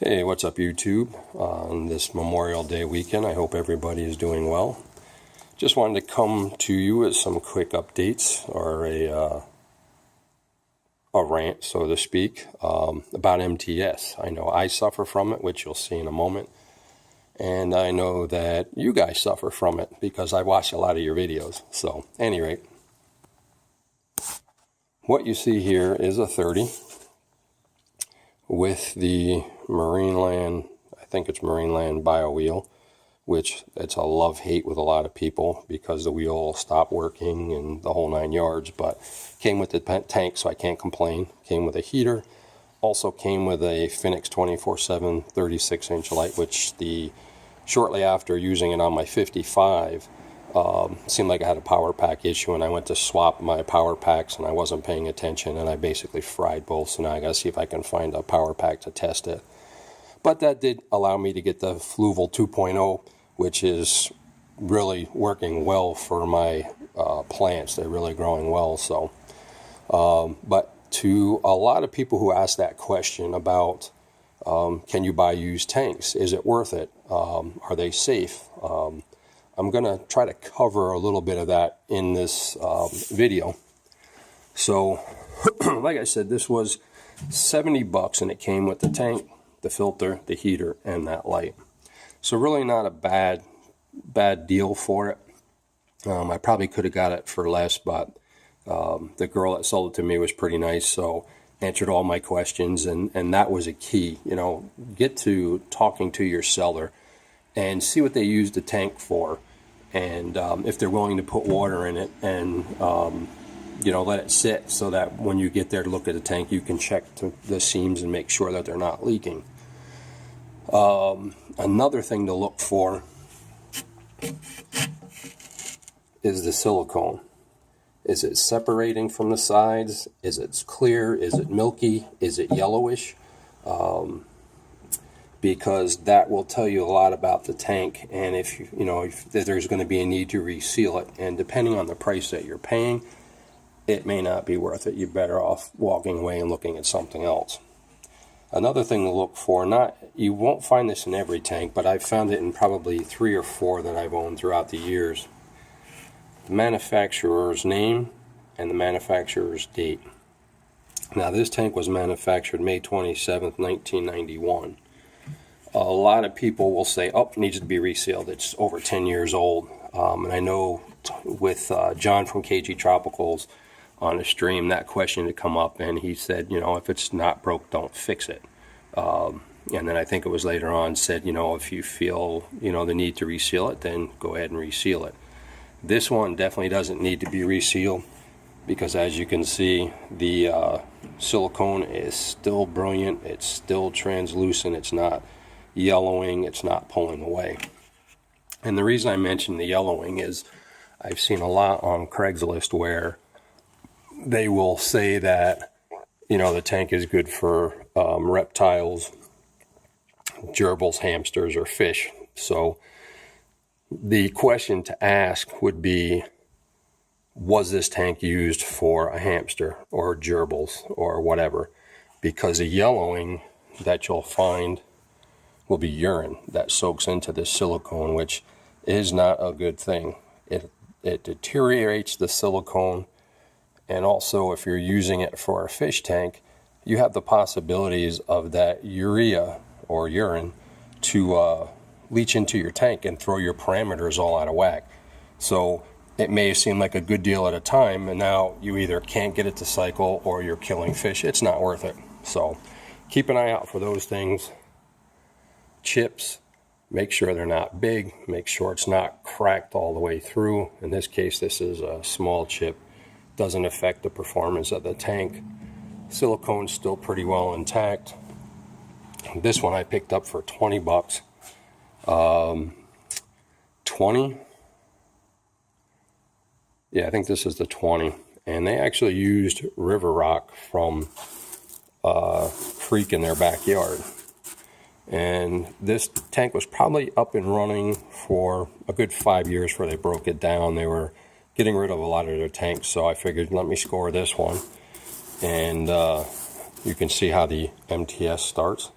Hey, what's up YouTube? On this Memorial Day weekend, I hope everybody is doing well. Just wanted to come to you with some quick updates or a rant, so to speak, about MTS. I know I suffer from it, which you'll see in a moment. And I know that you guys suffer from it because I watch a lot of your videos. So, at any rate, what you see here is a 30 with the Marineland, I think it's Marineland Bio Wheel, which it's a love-hate with a lot of people because the wheel stopped working and the whole 9 yards, but came with the tank, so I can't complain. Came with a heater, also came with a Finnex 24/7 36-inch light, which shortly after using it on my 55, seemed like I had a power pack issue, and I went to swap my power packs and I wasn't paying attention, and I basically fried both. So now I gotta see if I can find a power pack to test it. But that did allow me to get the Fluval 2.0, which is really working well for my plants. They're really growing well. So, but to a lot of people who ask that question about can you buy used tanks? Is it worth it? Are they safe? I'm going to try to cover a little bit of that in this video. So, like I said, this was $70 and it came with the tank, the filter, the heater, and that light. So really not a bad deal for it. I probably could have got it for less, but the girl that sold it to me was pretty nice, so answered all my questions, and that was a key. You know, get to talking to your seller and see what they use the tank for, and if they're willing to put water in it, and you know, let it sit so that when you get there to look at the tank, you can check the seams and make sure that they're not leaking. Another thing to look for is the silicone. Is it separating from the sides? Is it clear? Is it milky? Is it yellowish? Because that will tell you a lot about the tank, and if there's going to be a need to reseal it, and depending on the price that you're paying, it may not be worth it. You're better off walking away and looking at something else. Another thing to look for, you won't find this in every tank, but I've found it in probably 3 or 4 that I've owned throughout the years. The manufacturer's name and the manufacturer's date. Now, this tank was manufactured May 27th, 1991. A lot of people will say, oh, it needs to be resealed. It's over 10 years old. And I know with John from KG Tropicals on a stream, that question had come up, and he said, if it's not broke, don't fix it. And then I think it was later on said, if you feel, the need to reseal it, then go ahead and reseal it. This one definitely doesn't need to be resealed because, as you can see, the silicone is still brilliant. It's still translucent. It's not yellowing. It's not pulling away. And the reason I mention the yellowing is I've seen a lot on Craigslist where they will say that, the tank is good for reptiles, gerbils, hamsters, or fish. So the question to ask would be, was this tank used for a hamster or gerbils or whatever? Because the yellowing that you'll find will be urine that soaks into this silicone, which is not a good thing. It deteriorates the silicone, and also if you're using it for a fish tank, you have the possibilities of that urea or urine to leach into your tank and throw your parameters all out of whack. So it may seem like a good deal at a time, and now you either can't get it to cycle or you're killing fish. It's not worth it. So keep an eye out for those things. Chips, make sure they're not big. Make sure it's not cracked all the way through. In this case, this is a small chip. Doesn't affect the performance of the tank. Silicone's still pretty well intact. This one I picked up for $20. 20? Yeah, I think this is the 20. And they actually used river rock from a creek in their backyard. And this tank was probably up and running for a good 5 years before they broke it down. They were getting rid of a lot of their tanks, so I figured let me score this one. And you can see how the MTS starts.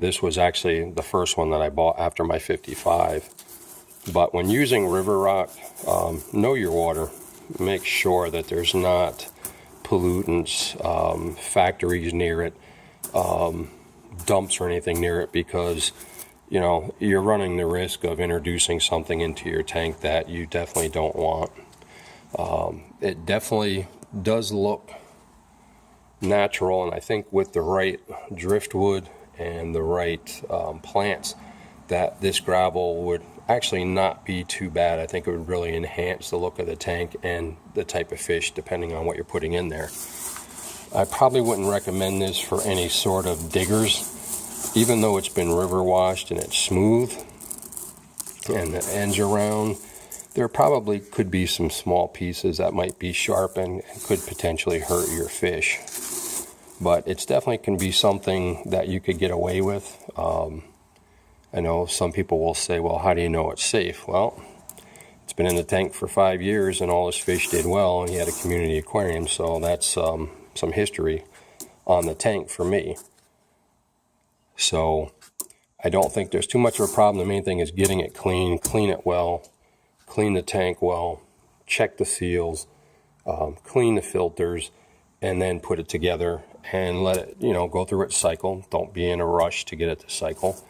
This was actually the first one that I bought after my 55. But when using river rock, know your water. Make sure that there's not pollutants, factories near it, dumps or anything near it, because you're running the risk of introducing something into your tank that you definitely don't want. It definitely does look natural, and I think with the right driftwood and the right plants, that this gravel would actually not be too bad. I think it would really enhance the look of the tank and the type of fish, depending on what you're putting in there. I probably wouldn't recommend this for any sort of diggers, even though it's been river washed and it's smooth and the ends are round. There probably could be some small pieces that might be sharp and could potentially hurt your fish. But it's definitely can be something that you could get away with. I know some people will say, well, how do you know it's safe? Well, it's been in the tank for 5 years and all his fish did well, and he had a community aquarium, so that's some history on the tank for me. So I don't think there's too much of a problem. The main thing is getting it clean it well, clean the tank well, check the seals, clean the filters, and then put it together and let it, go through its cycle. Don't be in a rush to get it to cycle.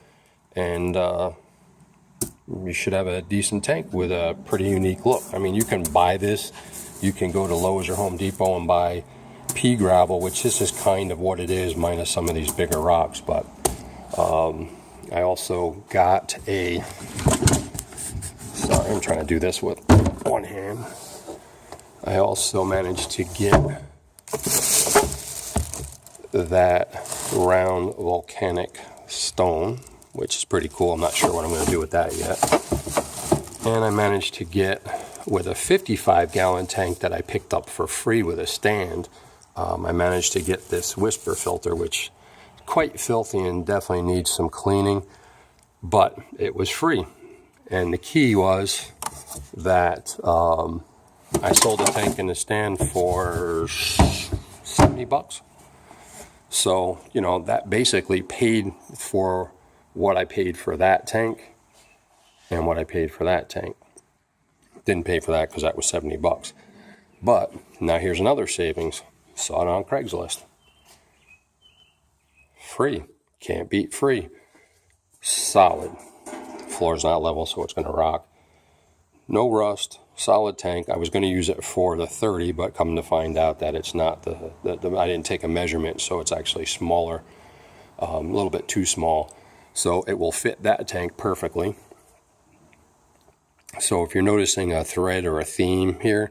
And you should have a decent tank with a pretty unique look. I mean, you can buy this. You can go to Lowe's or Home Depot and buy pea gravel, which this is kind of what it is, minus some of these bigger rocks. But I also got sorry, I'm trying to do this with one hand. I also managed to get that round volcanic stone, which is pretty cool. I'm not sure what I'm going to do with that yet. And I managed to get, with a 55-gallon tank that I picked up for free with a stand, I managed to get this Whisper filter, which is quite filthy and definitely needs some cleaning, but it was free. And the key was that I sold the tank and the stand for $70. So, that basically paid for what I paid for that tank and what I paid for that tank. Didn't pay for that because that was $70. But now here's another savings. Saw it on Craigslist. Free. Can't beat free. Solid. Floor's not level, so it's going to rock. No rust. Solid tank. I was going to use it for the 30, but come to find out that it's not I didn't take a measurement, so it's actually smaller. A little bit too small. So it will fit that tank perfectly. So if you're noticing a thread or a theme here,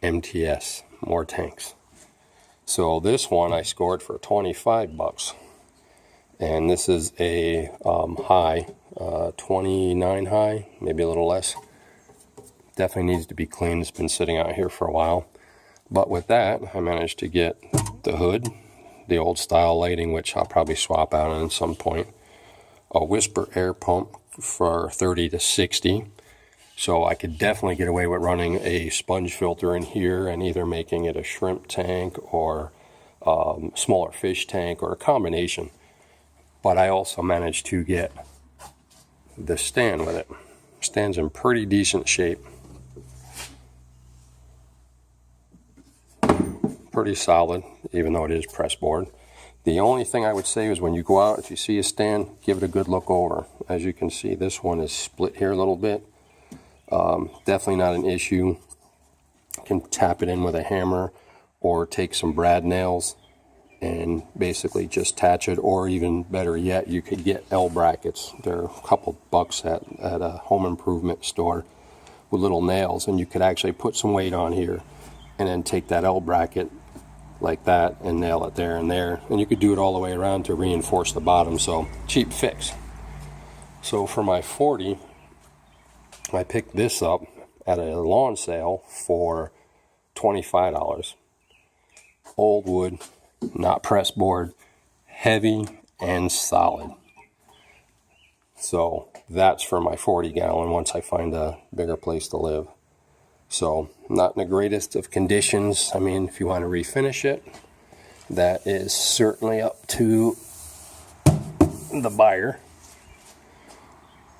MTS, more tanks. So this one I scored for $25. And this is a high, 29 high, maybe a little less. Definitely needs to be cleaned. It's been sitting out here for a while. But with that, I managed to get the hood, the old style lighting, which I'll probably swap out at some point. A Whisper air pump for 30 to 60. So I could definitely get away with running a sponge filter in here and either making it a shrimp tank or smaller fish tank or a combination. But I also managed to get the stand with it. Stand's in pretty decent shape. Pretty solid, even though it is press board. The only thing I would say is when you go out, if you see a stand, give it a good look over. As you can see, this one is split here a little bit. Definitely not an issue. You can tap it in with a hammer or take some brad nails and basically just attach it, or even better yet, you could get L brackets. They're a couple bucks at a home improvement store with little nails, and you could actually put some weight on here and then take that L bracket like that and nail it there and there, and you could do it all the way around to reinforce the bottom. So cheap fix. So for my 40, I picked this up at a lawn sale for $25. Old wood, not press board, heavy and solid. So that's for my 40-gallon once I find a bigger place to live. So not in the greatest of conditions. I mean, if you want to refinish it, that is certainly up to the buyer.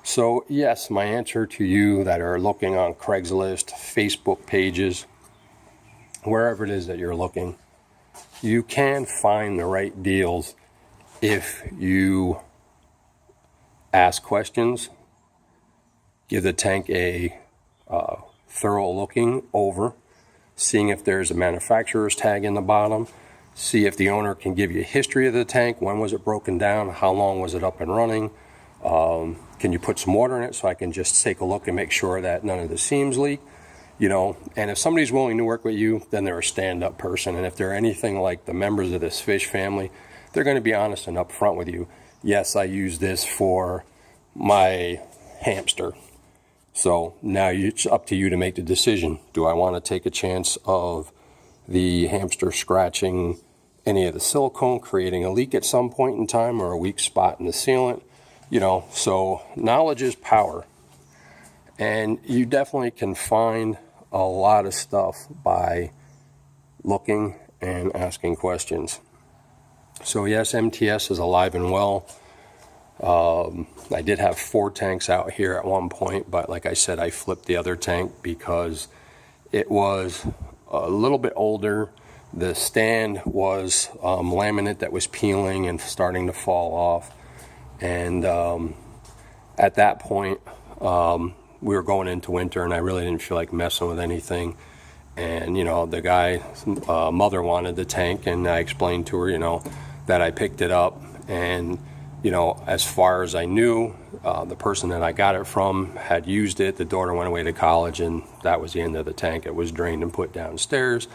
So yes, my answer to you that are looking on Craigslist, Facebook pages, wherever it is that you're looking, you can find the right deals if you ask questions, give the tank a thorough looking over, seeing if there's a manufacturer's tag in the bottom, see if the owner can give you a history of the tank, when was it broken down, how long was it up and running, can you put some water in it so I can just take a look and make sure that none of the seams leak, and if somebody's willing to work with you, then they're a stand-up person. And if they're anything like the members of this fish family, they're going to be honest and upfront with you. Yes, I use this for my hamster. So now it's up to you to make the decision. Do I want to take a chance of the hamster scratching any of the silicone, creating a leak at some point in time, or a weak spot in the sealant? So knowledge is power. And you definitely can find a lot of stuff by looking and asking questions. So yes, MTS is alive and well. I did have 4 tanks out here at one point, but like I said, I flipped the other tank because it was a little bit older. The stand was laminate that was peeling and starting to fall off. And at that point, we were going into winter, and I really didn't feel like messing with anything. And, the guy's mother wanted the tank, and I explained to her, that I picked it up. And, as far as I knew, the person that I got it from had used it. The daughter went away to college, and that was the end of the tank. It was drained and put downstairs.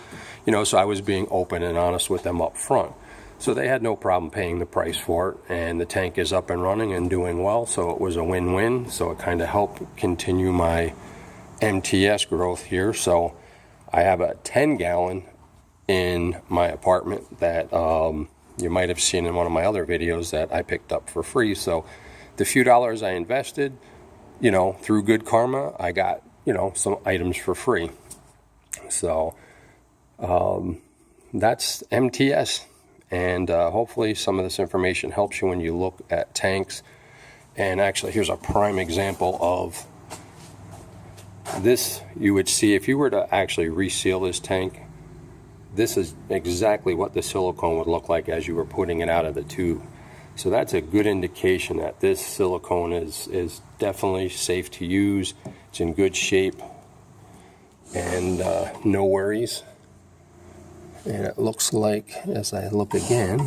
So I was being open and honest with them up front. So they had no problem paying the price for it, and the tank is up and running and doing well, so it was a win-win. So it kind of helped continue my MTS growth here. So I have a 10-gallon in my apartment that you might have seen in one of my other videos that I picked up for free. So the few dollars I invested, through good karma, I got, some items for free. So that's MTS. And hopefully some of this information helps you when you look at tanks. And actually, here's a prime example of this. You would see if you were to actually reseal this tank, this is exactly what the silicone would look like as you were putting it out of the tube. So that's a good indication that this silicone is definitely safe to use. It's in good shape, and no worries. And it looks like, as I look again,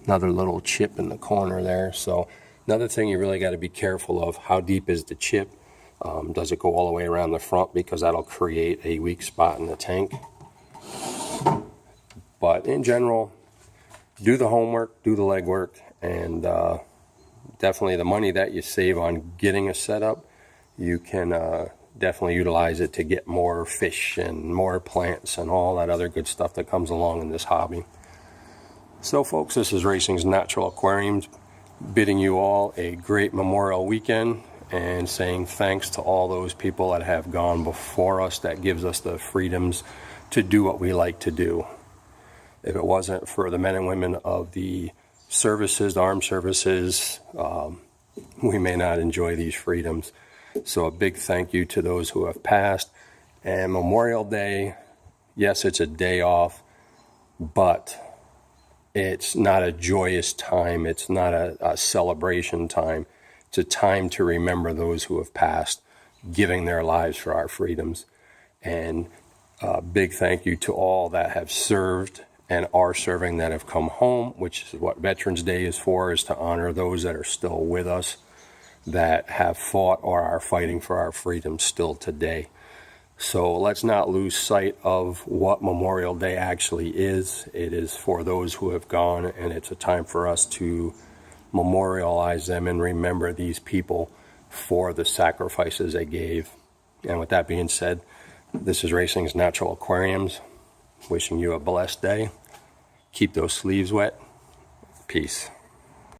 another little chip in the corner there. So another thing you really got to be careful of, how deep is the chip? Does it go all the way around the front? Because that'll create a weak spot in the tank. But in general, do the homework, do the legwork, and definitely the money that you save on getting a setup, you can definitely utilize it to get more fish and more plants and all that other good stuff that comes along in this hobby. So folks, this is Racing's Natural Aquariums, bidding you all a great Memorial weekend and saying thanks to all those people that have gone before us, that gives us the freedoms to do what we like to do. If it wasn't for the men and women of the services, the armed services, we may not enjoy these freedoms. So a big thank you to those who have passed. And Memorial Day, yes, it's a day off, but it's not a joyous time. It's not a celebration time. It's a time to remember those who have passed, giving their lives for our freedoms. And a big thank you to all that have served and are serving, that have come home, which is what Veterans Day is for, is to honor those that are still with us, that have fought or are fighting for our freedom still today. So let's not lose sight of what Memorial Day actually is. It is for those who have gone, and it's a time for us to memorialize them and remember these people for the sacrifices they gave. And with that being said, this is Racing's Natural Aquariums, wishing you a blessed day. Keep those sleeves wet. Peace.